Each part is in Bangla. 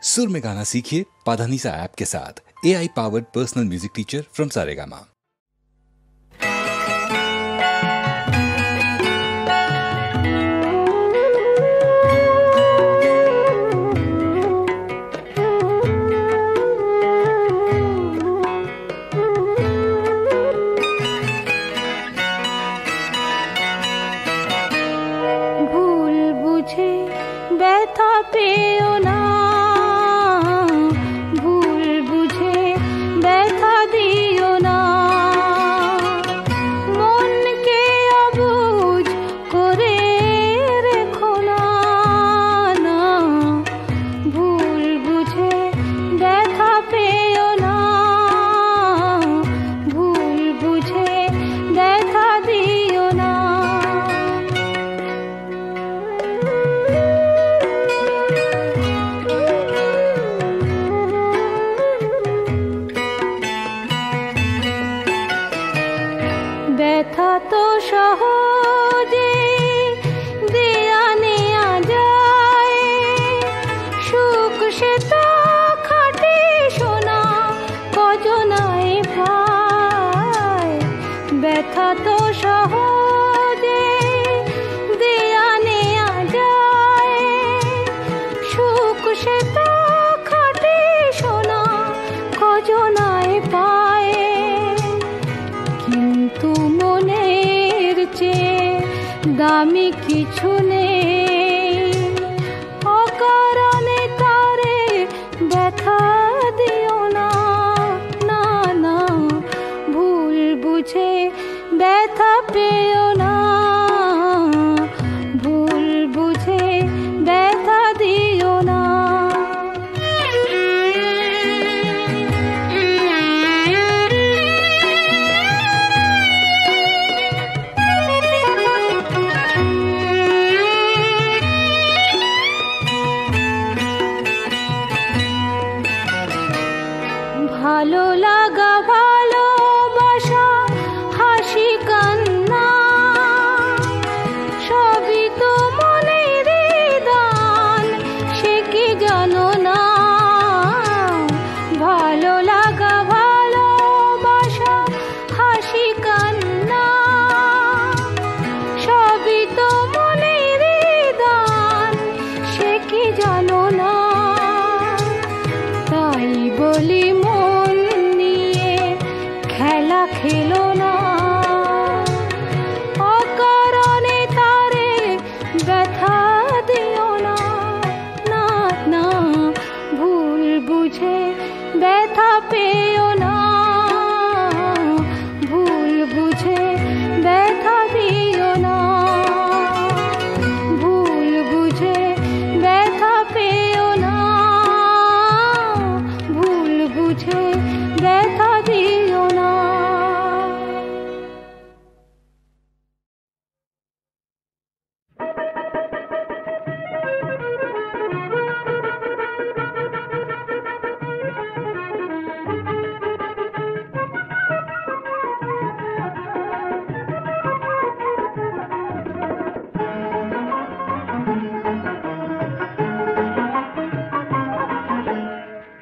सुर में गाना सीखिए पाधानीसा ऐप के साथ। AI powered personal music teacher from Saregama. भूल बुझे ব্যথা পেও না, ভুল বুঝে ব্যথা দিও না, মনকে অবুঝ করে রেখো না, না ভুল বুঝে ব্যথা পেও না, ভুল বুঝে ব্যথা দিও না। ব্যথা তো সহজে দেয়া নেয়া যায়, সুখ সে তো খাটে সোনা কজনায় পায়। ব্যথা তো সহজে দেয়া নেয়া যায়, সুখ সে তো খাটে সোনা কজনায় পায়। কিন্তু মনের চেয়ে দামি কিছু নেই, অকারণে তারে ব্যথা দিও না, না না ভুল বুঝে ব্যথা পেও না, ভুল বুঝে ব্যথা দিও না। ভালো লাগা ভালোবাসা হাসি কান্না সবই তো মনের দান, সে কি জানো না? ভালো লাগা ভালোবাসা হাসি কান্না সবই তো মনের দান, সে কি জানো না? তাই বলি মন নিয়ে খেলা খেলো না, অকারণে তারে ব্যথা দিও না, না না ভুল বুঝে ব্যথা পেও না, ভুল বুঝে ব্যথা দিও না, ভুল বুঝে ব্যথা পেও না, ভুল বুঝে ব্যথা দিও না।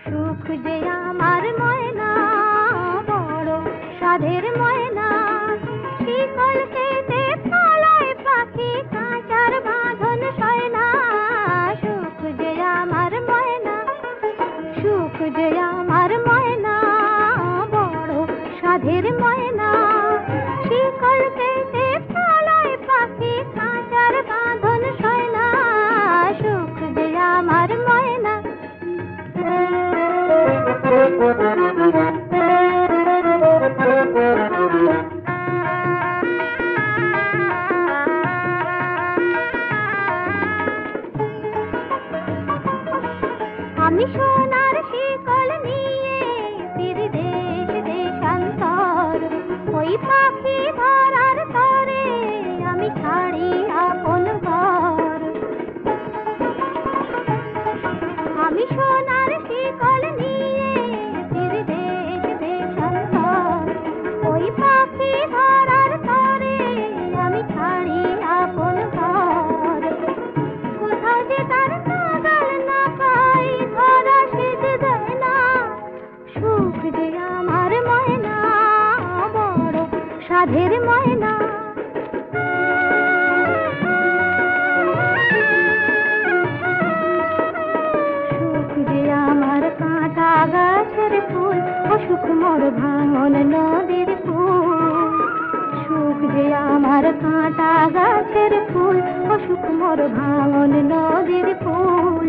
সুখ যে আমার ময়না, বড় সাধের ময়না, শিকল কেটে পালায় পাখি কাঁচার বাঁধন সয় না। সুখ যে আমার ময়না, সুখ যে আমার ময়না, বড় সাধের ময়না, শিকল কেটে পালায় পাখি কাঁচার বাঁধন সয় না। সুখ যে আমার ময়না। আমি সোনার শিকল নিয়ে ফির দেশ দেশান্তর, ওই পাখি ধরার তরে আমি ছাড়ি আপন ঘর। আমি সোনার শিকল নিয়ে ফির দেশ দেশান্তর, ওই পাখি ধরার তরে আমি ছাড়ি আপন ঘর। কোথাও যে তার নাগাল না পাই ধরার গাছের ফুল, অসুখ মোর ভাঙন নদীর ফুল। সুখ যে আমার কাঁটা গাছের ফুল, অসুখ মোর ভাঙন নদীর ফুল।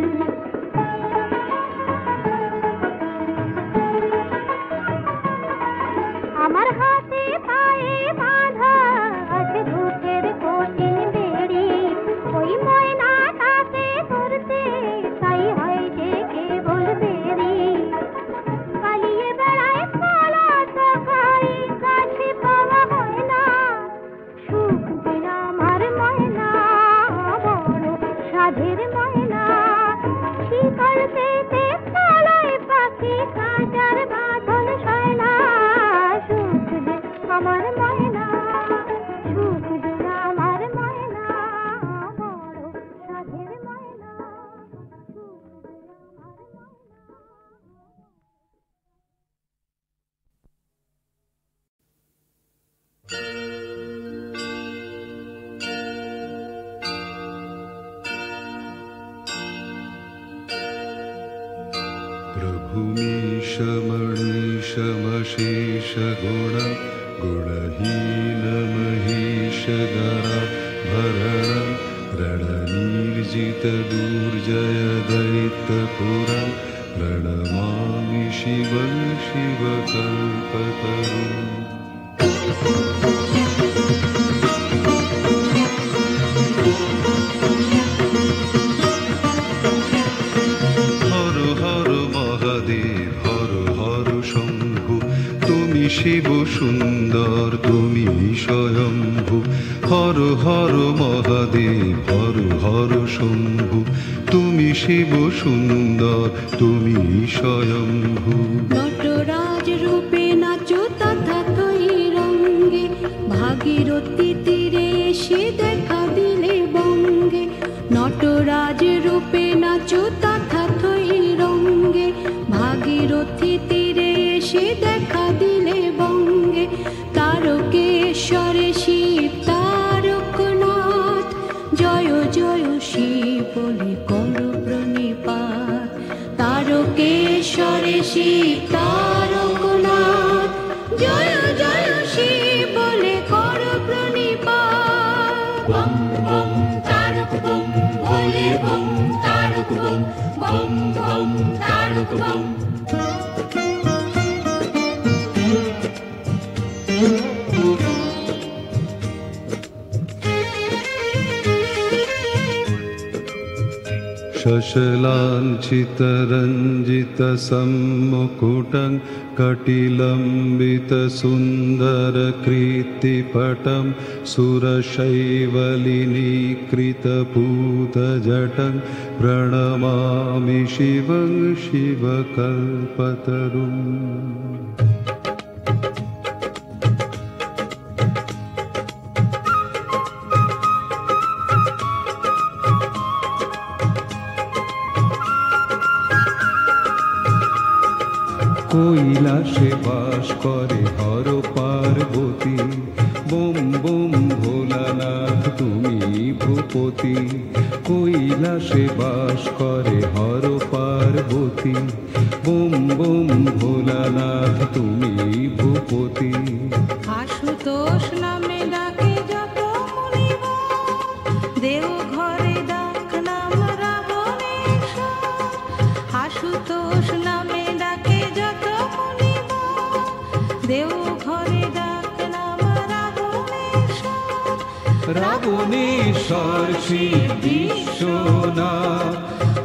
আমার হাতে পায়ে বাঁধা আছে দুঃখের কঠিন বেড়ি, ওই ময়নাটাকে ধরতে তাই হয় যে কেবল দেরি। পালিয়ে বেড়ায় পালা সকাই, কাছে পাওয়া হয় না। সুখ যে আমার ময়না, বড় সাধের ময়না। শিকল পেতে পালায় পাখি, কাঁটার বাঁধন সয় না। সুখ যে আমার ময়না, সুখ যে আমার ময়না, বড় সাধের ময়না। সুখ যে আমার ময়না। प्रभुमीशमणीशमशेष गुण गुणहीनमहीशधरा भरणं रणनीर्जित दुर्जय दैत्यपुरं प्रणमामि शिवं शिवकल्पतरुम्। শিব সুন্দর তুমি স্বয়ম্ভু, হর হর মহাদেব হর হর শম্ভু। তুমি শিব সুন্দর তুমি স্বয়ম্ভু। নটরাজ রূপে নাচো তথা তৈ রঙ্গে, ভাগীরথী তীরে এসে দেখা দিলে বঙ্গে। নটরাজ রূপে নাচো তথা তৈ রঙ্গে, ভাগীরথী তীরে এসে দেখা দিলে বঙ্গে। তারকেশ্বরে শিব তারকনাথ, জয় জয় শিব বলে করো প্রণিপাত। তারকেশ্বরে শিব তারকনাথ, জয় জয় শিব বলে করো প্রণিপাত। বম বম তারক বম ভোলে bomb Tarak bomb, bomb bomb Tarak bomb. शशलाञ्छितरञ्जितसम्मुकुटं कटिलम्बितसुन्दरकीर्तिपटं सुरशैवलिनीकृतपूतजटं प्रणमामि शिवं शिवकल्पतरुम्। কৈলাসে বাস করে হর পার্বতী, বোম বোম ভোলানাথ তুমি ভূপতি। কৈলাসে বাস করে হর পার্বতী, বোম বোম ভোলানাথ তুমি ভূপতি। আশুতোষ নামে ডাকে যত মুনিগণ, দেও ঘরে ডাক নাম রাবণেশ্বর। আশুতোষ নামে ডাকে যত মুনিগণ, দেও ঘরে ডাক নাম রাবণেশ্বর। রাবণেশ্বর শিব বিশ্বনাথ,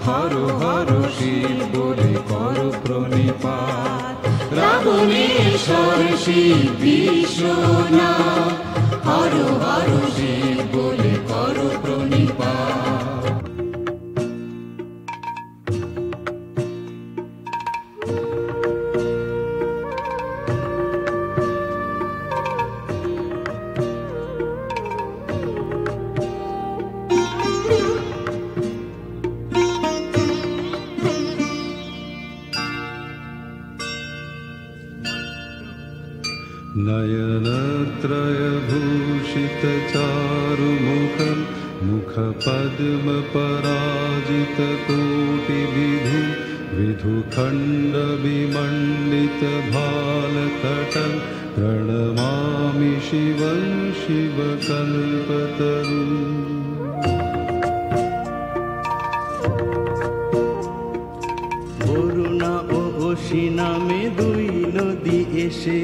হর হর শিব বলে করো প্রণিপাত। রাবণেশ্বর শিব বিশ্বনাথ, হর হর শিব বলে করো প্রণিপাত। नयनत्रयभूषितचारुमुखं मुखपद्मपराजितकोटिविधुं मृदुखण्डविमण्डितभालतटं प्रणमामि शिवं शिवकल्पतरुम् বরুণা ও অসি নামে দুই নদী এসে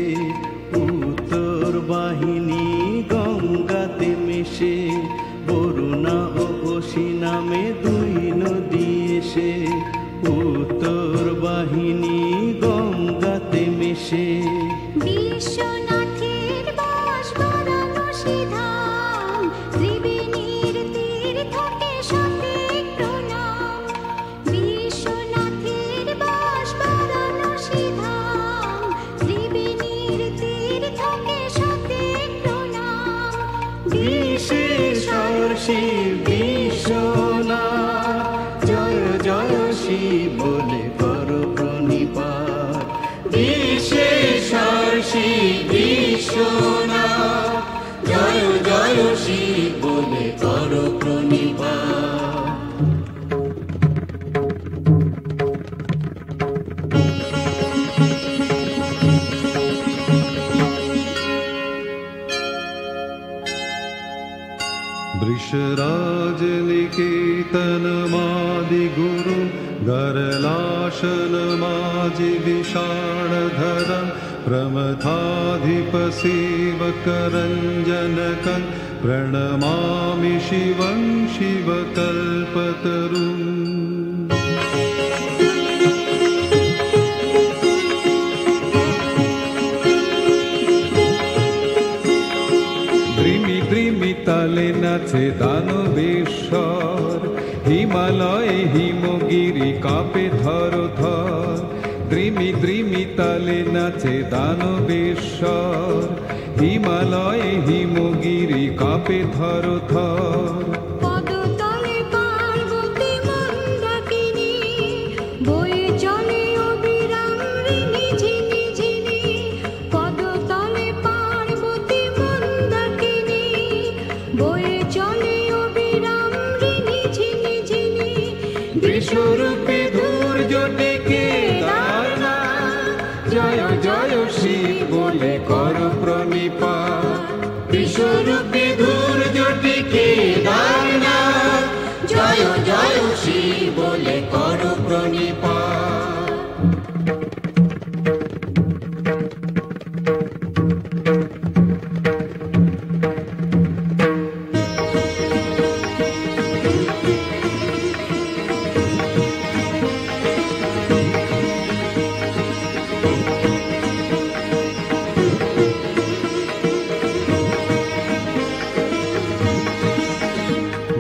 উত্তর বাহিনী গঙ্গাতে মেশে। বরুণা ও অসি নামে দুই নদী এসে উত্তর বাহিনী গঙ্গাতে মেশে। বিশ্বনাথের বাস বারাণসী ধাম, ত্রিবেণীর তীর্থকে শতেক প্রণাম। বিশ্বনাথের বাস বারাণসী ধাম, ত্রিবেণীর তীর্থকে শতেক প্রণাম। বিশেষর শিব বিশ্বনাথ জয় জয় শিব বলে করো প্রণিপাত। বিশেষর শিব বিশ্বনাথ জয় জয় শিব বলে করো প্রণিপাত। वृषराजनिकेतनमादिगुरुं गरलाशनमाजिविषाणधरं प्रमथाधिपसेवकरञ्जनकं प्रणमामि शिवं शिवकल्पतरुम् তলে নাচে দানবেশ্বর, হিমালয়ে হিমগিরি কাঁপে থর থর। দ্রিমি দ্রিমি তালে নাচে দানবেশ্বর, হিমালয়ে হিমগিরি কাঁপে থর থর। পদতলে পার্বতী মন্দাকিনী, বয়ে চলে অবিরাম ঋণী ঝিনি ঝিনি। পদতলে পার্বতী মন্দাকিনী, বয়ে চলে অবিরাম ঋণী ঝিনি ঝিনি। বিশ্বরূপী ধৈর্য ডেকে দারনাথ, জয় জয় শিব বলে কর প্রণিপাত। বিশ্বরূপী ধৈর্য ডেকে দারনাথ, জয় জয় শিব বলে কর প্রণিপাত।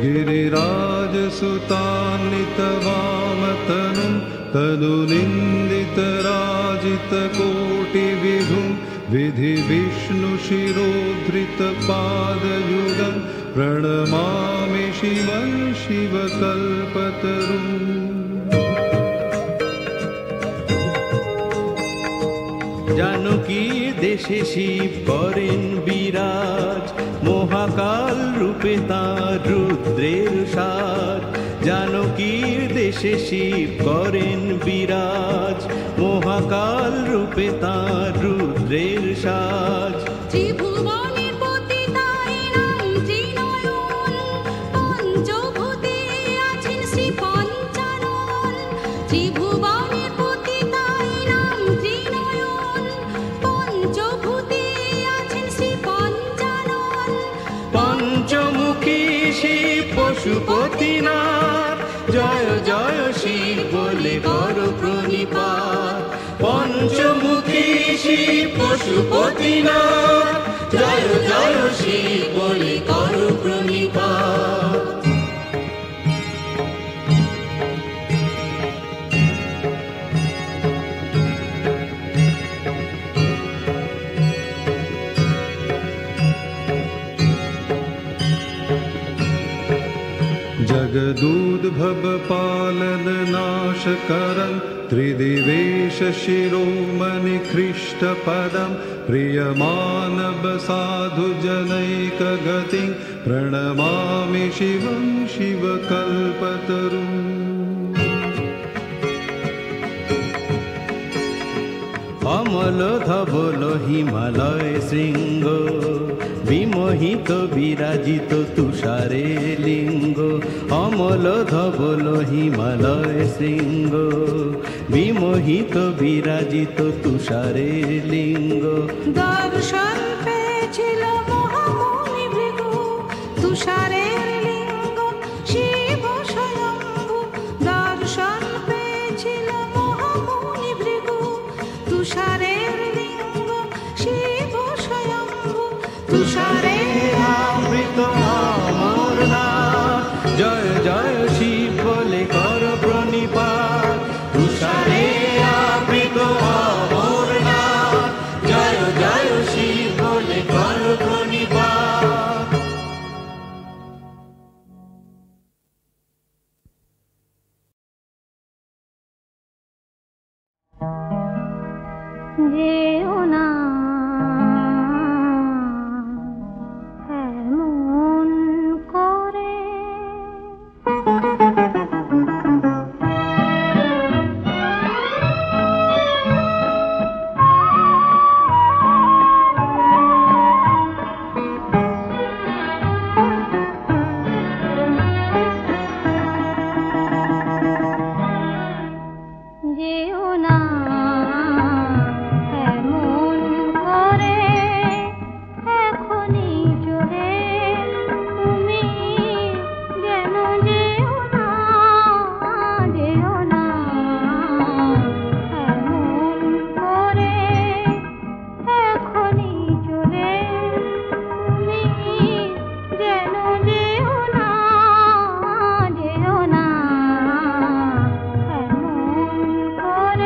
गिरिराजसुतान्वितवामतनुं तनुनिन्दितराजितकोटिविधुं विधिविष्णुशिरोधृतपादयुगं प्रणमामि शिवं शिवकल्पतरुम् জানকী দেশে শিব করেন বিরাজ, মহাকাল রূপে তাঁর রুদ্রের সাজ। জানকীর দেশে শিব করেন বিরাজ, মহাকাল রূপে তাঁর রুদ্রের সাজ। ত্রিভুবনের পতি তার নাম ত্রিনয়ন, পঞ্চভূতে আছেন শ্রী পঞ্চানন। ত্রিভুবনের পতি তার নাম ত্রিনয়ন, পঞ্চভূতে আছেন শ্রী পঞ্চানন। পঞ্চমুখী শিব পশুপতিনাথ, জয় জয় শিব বলে কর প্রণিপাত। পঞ্চমুখী শিব পশুপতিনাথ, জয় জয় শিব বলে কর প্রণিপাত। जगदूद्भव पालन नाश करं त्रिदिवेश शिरोमणि ख्रीष्टपदं प्रियमानव साधु जनैक गतिं प्रणमामि शिवं शिवकल्पतरुम् অমল ধবল হিমালয় শৃঙ্গ, বিমোহিত বিরাজিত তুষারে লিঙ্গ। অমল ধবল হিমালয় শৃঙ্গ, বিমোহিত বিরাজিত তুষারে লিঙ্গ। দর্শন পেয়েছিল মহামুনি ভৃগু, তুষারের লিঙ্গ শিব স্বয়ম্ভু। দর্শন পেয়েছিল মহামুনি ভৃগু, তুষারের লিঙ্গ শিব স্বয়ম্ভু। তুষারে আবৃত অমরনাথ, জয় জয় শিব বলে কর প্রণিপাত। তুষারে আবৃত অমরনাথ, জয় জয় শিব বলে কর প্রণিপাত। যেও না এমন করে, যেও না এমন করে, এখনই চলে তুমি যেন যেও না, যেও না এমন করে, এখনই চলে তুমি যেন যেও না, যেও না এমন করে।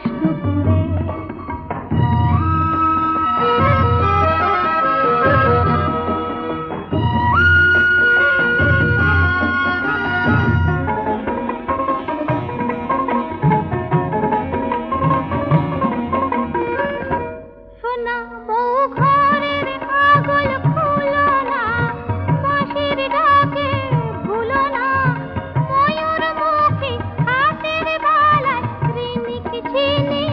কষ্ট করে। সোনা বউ ঘরের পাগল খুলো না, বাঁশির ডাকে ভুলো না, ময়ূর মুখী হাতের বালায় রিনিক ঝিনি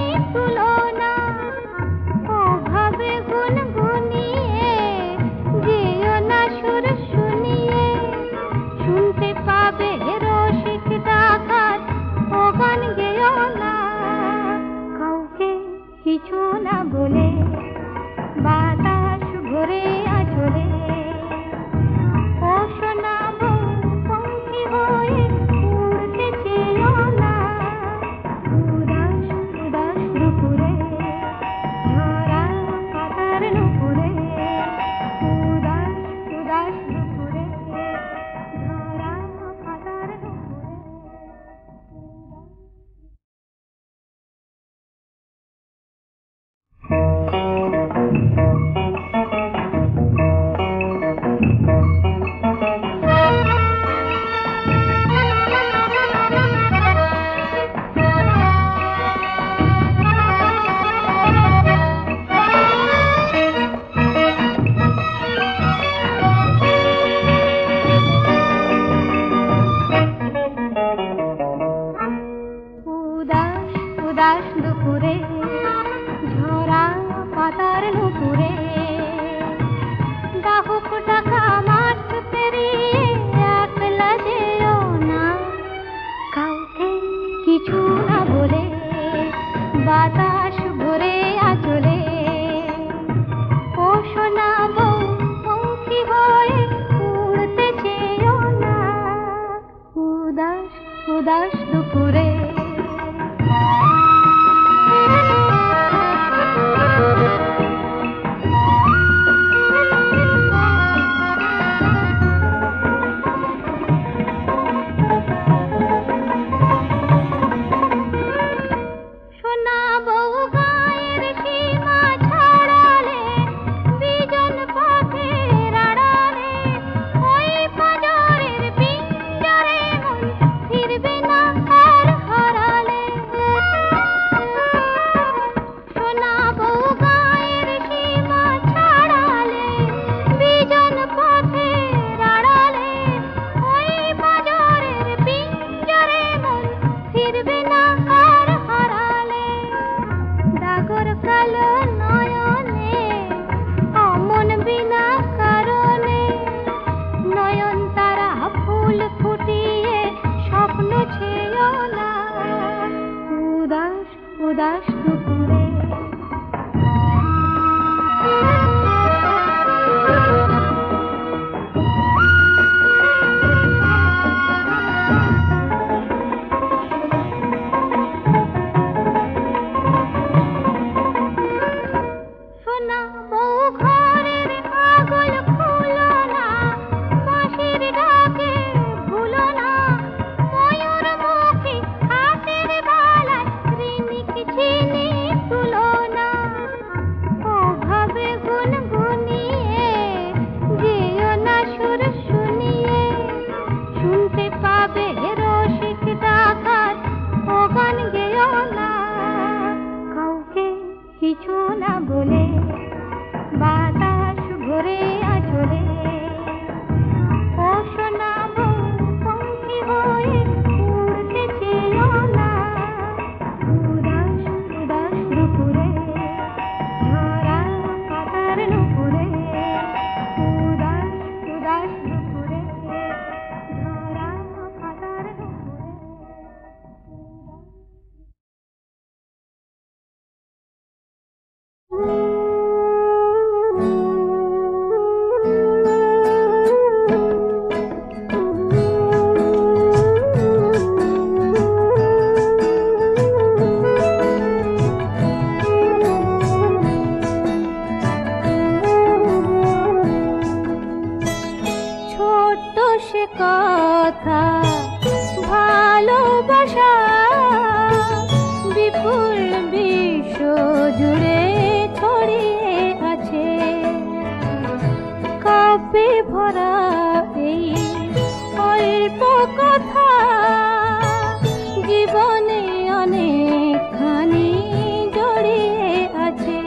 কাব্যে ভরা এই অল্প কথা জীবনে অনেকখানি জড়িয়ে আছে।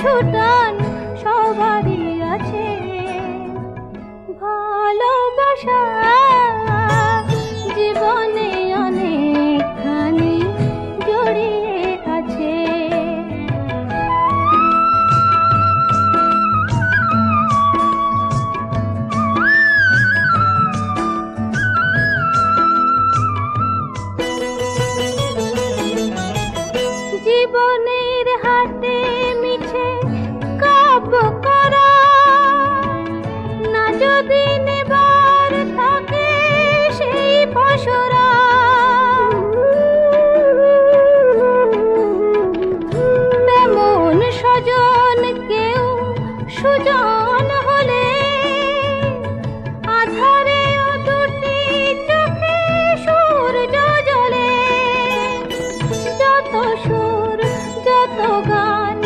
ছুটান সবারই আছে ভালোবাসা জীবনে অনেকখানি জড়িয়ে আছে। জীবনের হাতে মিছে কাব্য করা না যদি নেবার থাকে সেই ফসরা তেমন স্বজন কেউ সুজন হলে আধারে দুটি চোখে সূর্য জ্বলে যত সুর যত গান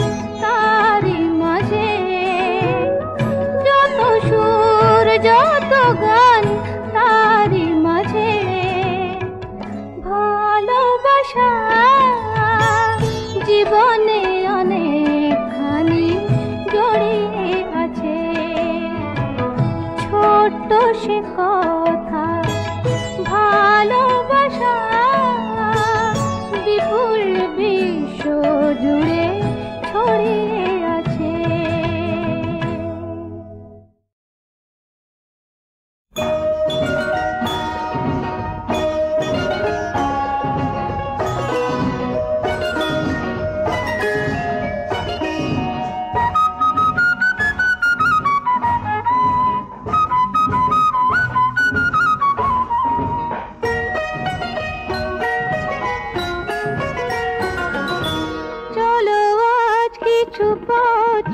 তারি মাঝে যত সুর যত গান তারি মাঝে ভালোবাসা জীবনে অনেকখানি জড়িয়ে আছে। ছোট্ট সে কথা ভালোবাসা বিপুল বিশ্ব জুড়ে ছড়িয়ে আছে।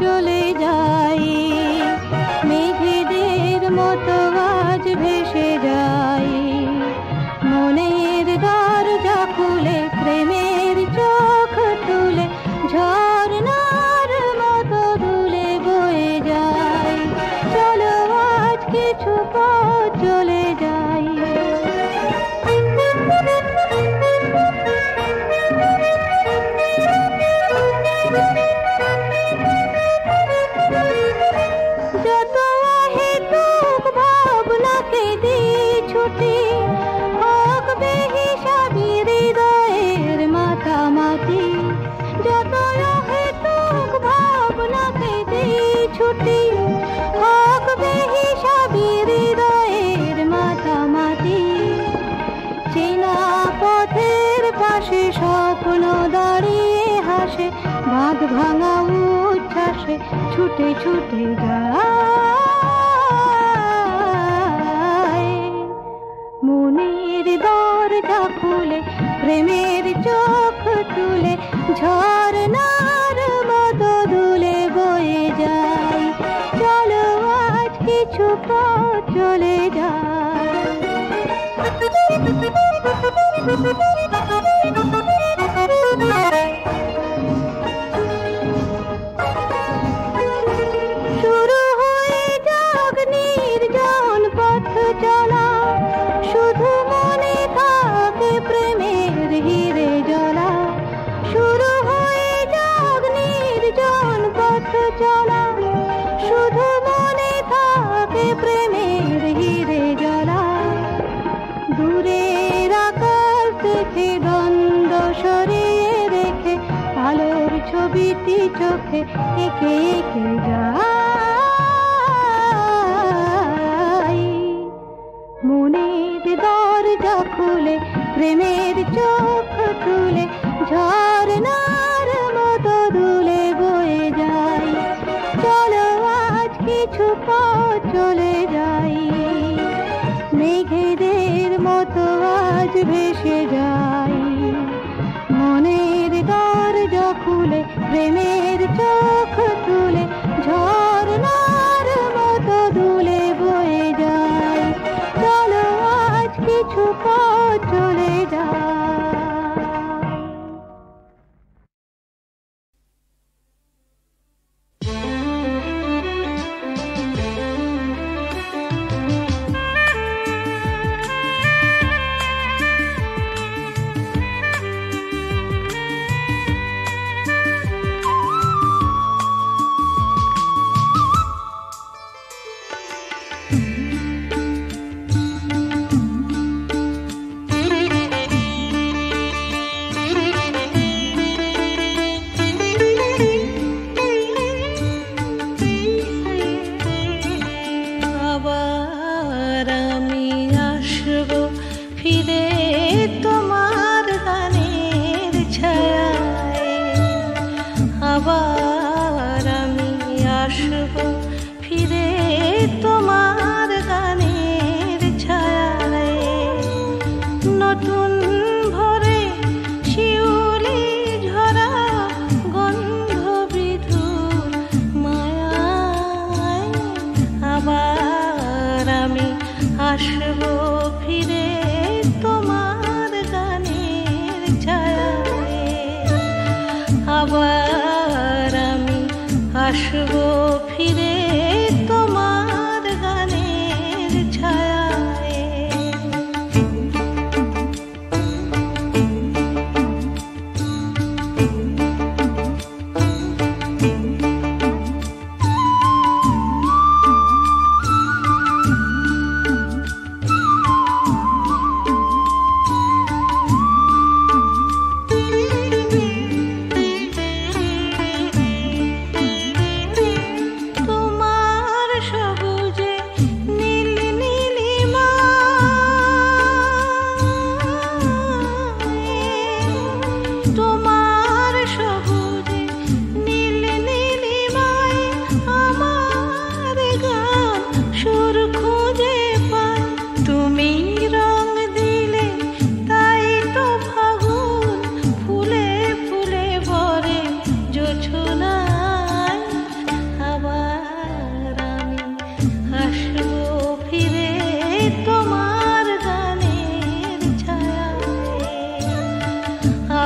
চলে যাই মেঘেদের মতো আজ ভেসে যাই মনের দরজা খুলে প্রেমের চোখ তুলে ঝর্ণার মতো দুলে বয়ে যাই চলো আজ কিছু পথ চলে যাই। যত হেতুক ভাবনাকে দি ছুটি হোক বেহিসাবি হৃদয়ের মাতামাতি যত হেতুক ভাবনাকে দি ছুটি হোক বেহিসাবি হৃদয়ের মাতামাতি চেনা পথের পাশে স্বপ্ন দাঁড়িয়ে হাসে বাঁধ ভাঙা উচ্ছ্বাসে ছুটে ছুটে যায় মনের দরজা খুলে প্রেমের চোখ তুলে ঝর্ণার মতো দুলে বয়ে যায় চলো আজ কিছু পথ চলে যায়। শুরু হয়ে যাক নির্জন পথ চলা শুধু মনে থাকে প্রেমের হিরে জ্বলা শুরু হয়ে যাক নির্জন পথ চলা শুধু মনে থাকে প্রেমের হিরে জ্বলা দূরের আকাশ দুটি চোখে একে একে যাই। মনের দরজা খুলে প্রেমের চোখ তুলে ঝর্ণার মতো দুলে বয়ে যাই। চলো আজ কিছু পথ চলে যাই, মেঘেদের মতো আজ ভেসে যাই। মনের দরজা খুলে প্রেমের চোখ তুলে ঝর্ণার মতো দুলে বয়ে যাই। চলো আজ কিছু পথ চলে যাই। আসবো ফিরে তোমার গানের ছায়ায়।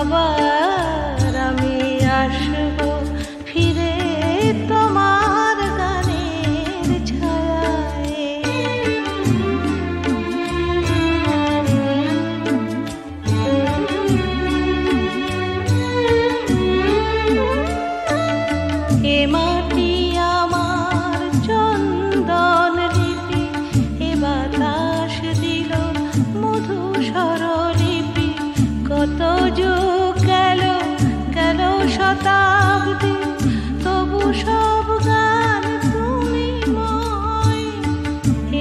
আবার আমি আসবো ফিরে তোমার গানের ছায়ায়। এ মাটি আমার চন্দন লিপি, এ বাতাস দিল মধু স্বরলিপি। কত যুগ গেল গেল শতাব্দী, তবু সব গান তুমি ময়।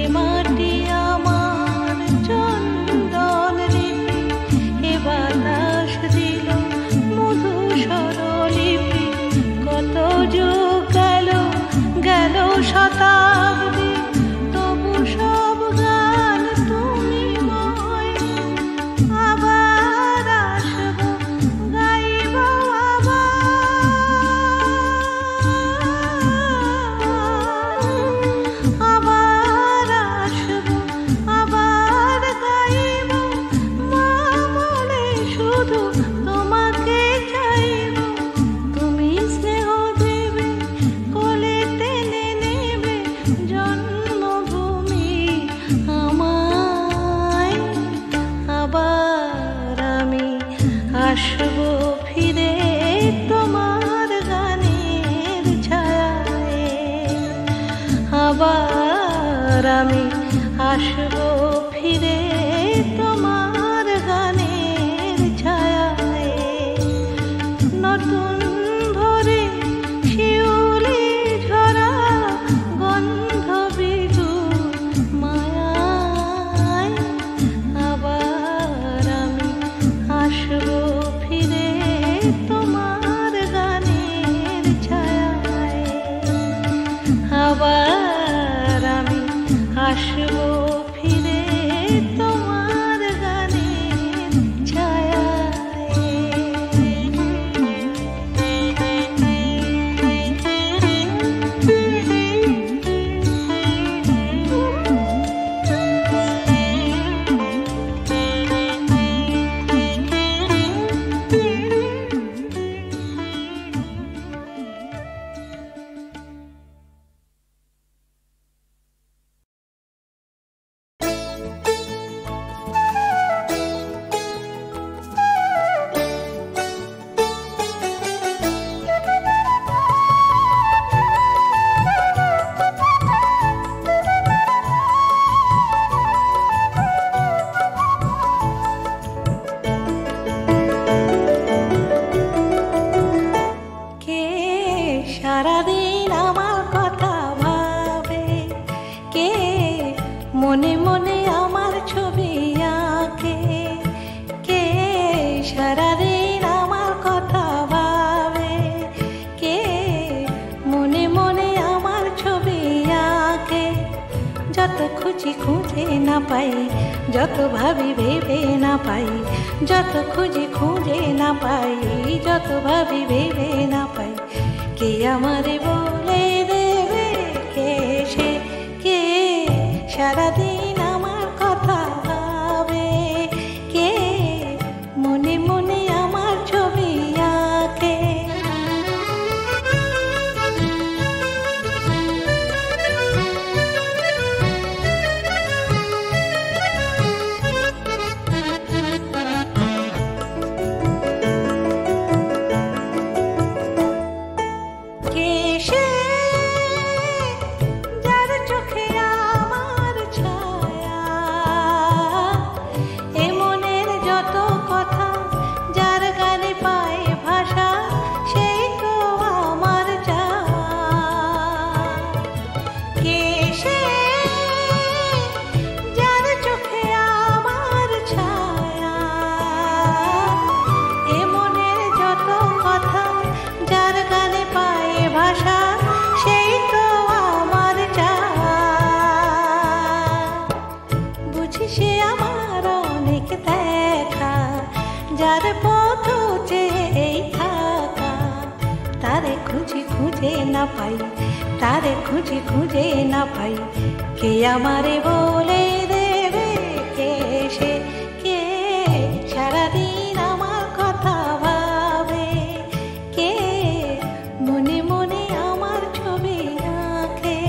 এ মাটি আমার চন্দন লিপি, এ বাতাস দিল মধু স্বরলিপি। কত যুগ গেল গেল শতাব্দী, তবু সব গান তুমি ময়। আবার আসবো গাইব আবার আসবো আবার গাইব। মা বলে শুধু তোমাকে চাইব, তুমি স্নেহ দেবে কোলে টেনে নেবে জন্মভূমি আমায়। আবার আমি আসবো ফিরে তোমার গানের ছায়ায়। আবার আমি আসবো ফিরে তোমার গানের ছায়ায়। নতুন ভোরে সারাদিন আমার কথা ভাবে, কে মনে মনে আমার ছবি আঁকে। যত খুঁজি খুঁজে না পাই, যত ভাবি ভেবে না পাই, যত খুঁজি খুঁজে না পাই, যত ভাবি ভেবে না পাই, কে আমারে বলে দেবে কে সে, কে সারাদিন আমার কথা ভাবে, কে মনে মনে আমার ছবি আঁকে। যার পথ চেয়ে থাকা, তারে খুঁজে খুঁজে না পাই, তারে খুঁজে খুঁজে না পাই, কে আমারে বলে দেবে কে সে, কে সারাদিন আমার কথা ভাবে, কে মনে মনে আমার ছবি আঁকে।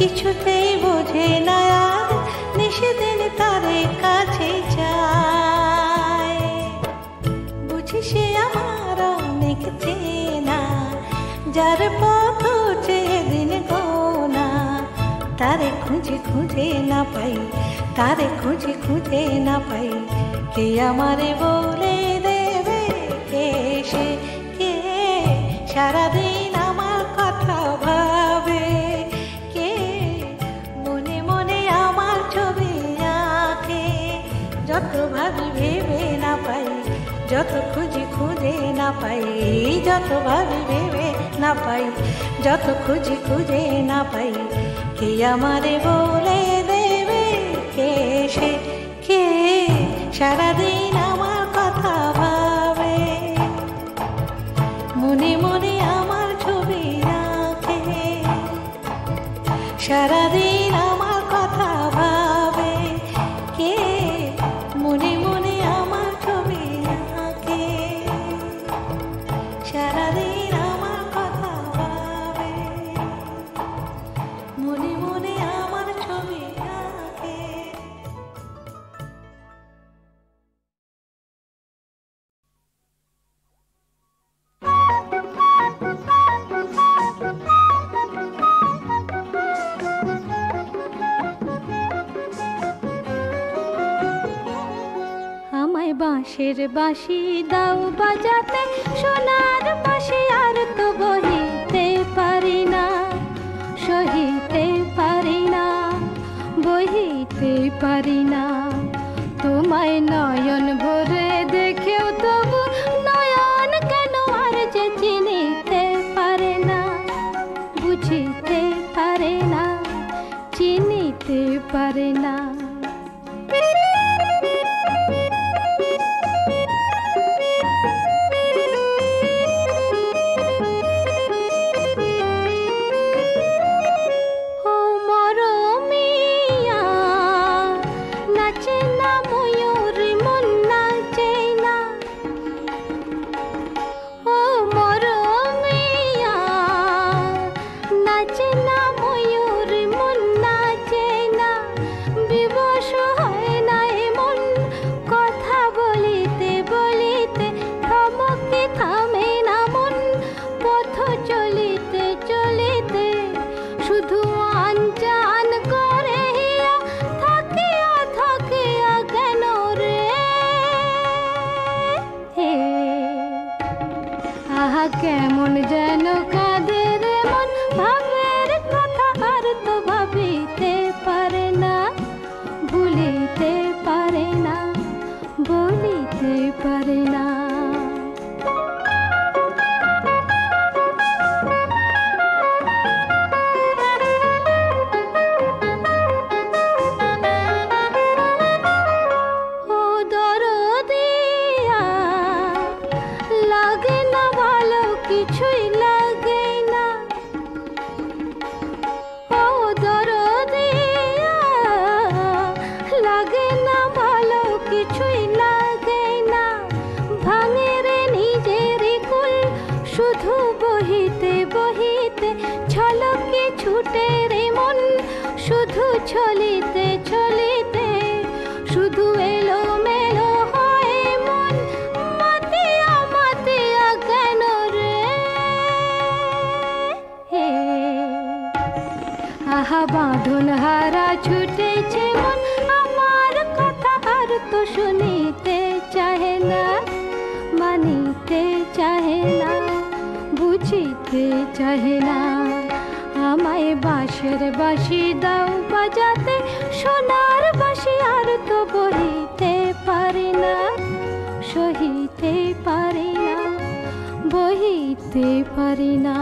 কিছুতেই বোঝে না আর, নিষেদিন তারে কাছে যায়। বুঝি সে আমার অনেক চেনা, যার পথ চেয়ে দিন গোনা, তারে খুঁজে খুঁজে না পাই, তারে খুঁজে খুঁজে না পাই, কে আমারে বলে দেবে কে সে, কে সারাদিন আমার কথা ভাবে, কে মনে মনে আমার ছবি আঁকে। যত ভাবি ভেবে না পাই, যত খুঁজি খুঁজে না পাই, যত ভাবি ভেবে না পাই, যত খুঁজি খুঁজে না পাই, কে আমারে বলে দেবে কে সে, কে সারাদিন আমার কথা ভাবে, মনে মনে আমার ছবি আঁকে। সারাদিন আমার কথা ভাবে, কে মনে মনে আমার ছবি আঁকে। সারাদিন আমার কথা ভাবে, মনে মনে আমার ছবি আঁকে। বাঁশের বাঁশি দাও বাজাতে, সোনার বাঁশি আর তো বহিতে পারি না, সহিতে পারি না, বহিতে পারি না। তোমায় নয়ন ভরে দেখেও তবু নয়ন কেন আর যে চিনিতে পারে না, বুঝিতে পারে না, চিনিতে পারে না। বহিতে পারে না। ও দরদিয়া, লাগে না ভালো, কিছুই লাগে না। ও দরদিয়া, লাগে না ভালো, কিছুই লাগে না। ভাঙে রে নিজের কুল, শুধু বহিতে বহিতে, ছলকে ছুটে রে মন, শুধু ছলিতে ছলিতে, শুধু এলো মেলো হয় মন, মাতিয়া মাতিয়া কেন রে? আহা বাঁধন হারা ছুটেছে মন, আমার কথা আর তো শুনিতে চাহে না, মানিতে চাহে না, বুঝিতে চাহে না। আমায় বাঁশের বাঁশি দাও বাজাতে, সোনার বাঁশি আর তো বহিতে পারি না, সহিতে পারি না, বহিতে পারি না।